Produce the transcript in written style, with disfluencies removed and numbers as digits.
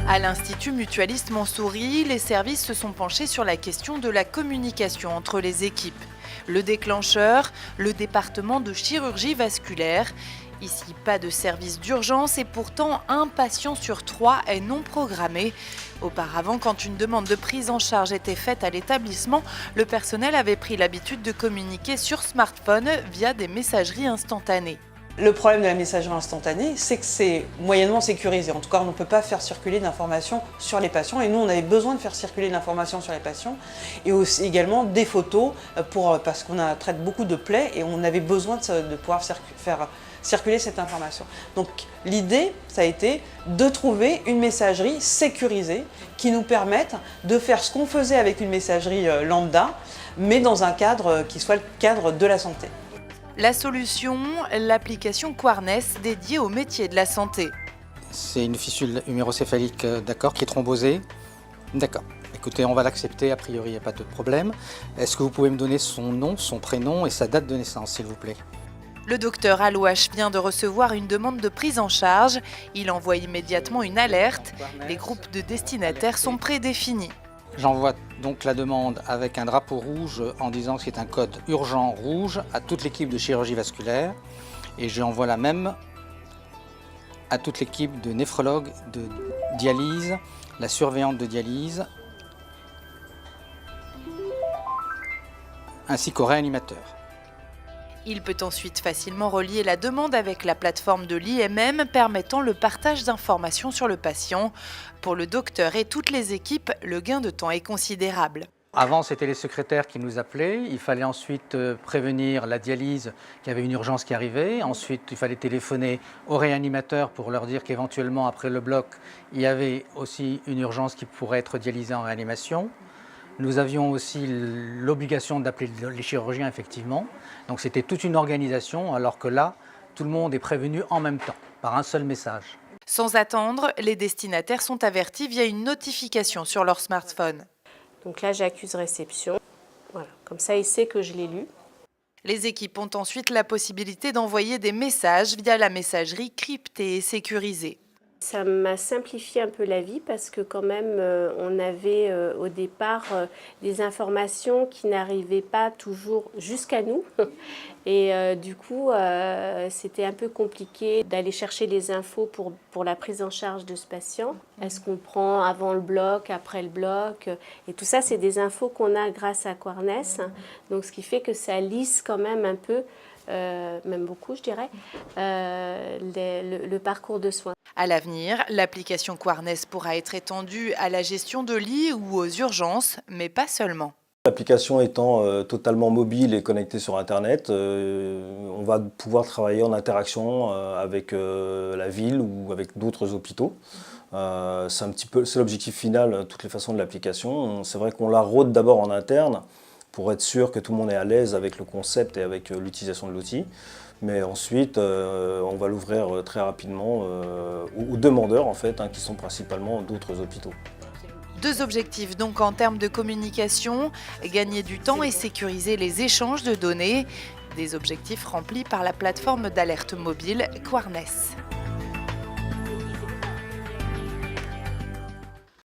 À l'Institut Mutualiste Montsouris, les services se sont penchés sur la question de la communication entre les équipes. Le déclencheur, le département de chirurgie vasculaire. Ici, pas de service d'urgence et pourtant un patient sur 3 est non programmé. Auparavant, quand une demande de prise en charge était faite à l'établissement, le personnel avait pris l'habitude de communiquer sur smartphone via des messageries instantanées. Le problème de la messagerie instantanée, c'est que c'est moyennement sécurisé. En tout cas, on ne peut pas faire circuler d'informations sur les patients. Et nous, on avait besoin de faire circuler de l'information sur les patients et aussi également des photos parce qu'on traite beaucoup de plaies et on avait besoin de pouvoir faire circuler cette information. Donc l'idée, ça a été de trouver une messagerie sécurisée qui nous permette de faire ce qu'on faisait avec une messagerie lambda, mais dans un cadre qui soit le cadre de la santé. La solution, l'application Quarnes dédiée au métier de la santé. C'est une fissure humérocéphalique, d'accord, qui est thrombosée. D'accord. Écoutez, on va l'accepter, a priori, il n'y a pas de problème. Est-ce que vous pouvez me donner son nom, son prénom et sa date de naissance, s'il vous plaît ? Le docteur Alouache vient de recevoir une demande de prise en charge. Il envoie immédiatement une alerte. Les groupes de destinataires sont prédéfinis. J'envoie donc la demande avec un drapeau rouge en disant que c'est un code urgent rouge à toute l'équipe de chirurgie vasculaire et j'envoie la même à toute l'équipe de néphrologues de dialyse, la surveillante de dialyse ainsi qu'au réanimateur. Il peut ensuite facilement relier la demande avec la plateforme de l'IMM permettant le partage d'informations sur le patient. Pour le docteur et toutes les équipes, le gain de temps est considérable. Avant, c'était les secrétaires qui nous appelaient. Il fallait ensuite prévenir la dialyse qu'il y avait une urgence qui arrivait. Ensuite, il fallait téléphoner au réanimateur pour leur dire qu'éventuellement, après le bloc, il y avait aussi une urgence qui pourrait être dialysée en réanimation. Nous avions aussi l'obligation d'appeler les chirurgiens, effectivement. Donc c'était toute une organisation, alors que là, tout le monde est prévenu en même temps, par un seul message. Sans attendre, les destinataires sont avertis via une notification sur leur smartphone. Donc là, j'accuse réception. Voilà, comme ça, il sait que je l'ai lu. Les équipes ont ensuite la possibilité d'envoyer des messages via la messagerie cryptée et sécurisée. Ça m'a simplifié un peu la vie parce que quand même, on avait au départ des informations qui n'arrivaient pas toujours jusqu'à nous. Et du coup, c'était un peu compliqué d'aller chercher les infos pour la prise en charge de ce patient. Est-ce qu'on prend avant le bloc, après le bloc? Et tout ça, c'est des infos qu'on a grâce à Quarnes. Donc, ce qui fait que ça lisse quand même un peu, même beaucoup, je dirais, le parcours de soins. À l'avenir, l'application Quarnes pourra être étendue à la gestion de lits ou aux urgences, mais pas seulement. L'application étant totalement mobile et connectée sur Internet, on va pouvoir travailler en interaction avec la ville ou avec d'autres hôpitaux. C'est l'objectif final de toutes les façons de l'application. C'est vrai qu'on la rôde d'abord en interne pour être sûr que tout le monde est à l'aise avec le concept et avec l'utilisation de l'outil. Mais ensuite, on va l'ouvrir très rapidement aux demandeurs en fait, qui sont principalement d'autres hôpitaux. Deux objectifs donc en termes de communication, gagner du temps et sécuriser les échanges de données. Des objectifs remplis par la plateforme d'alerte mobile Quarnes.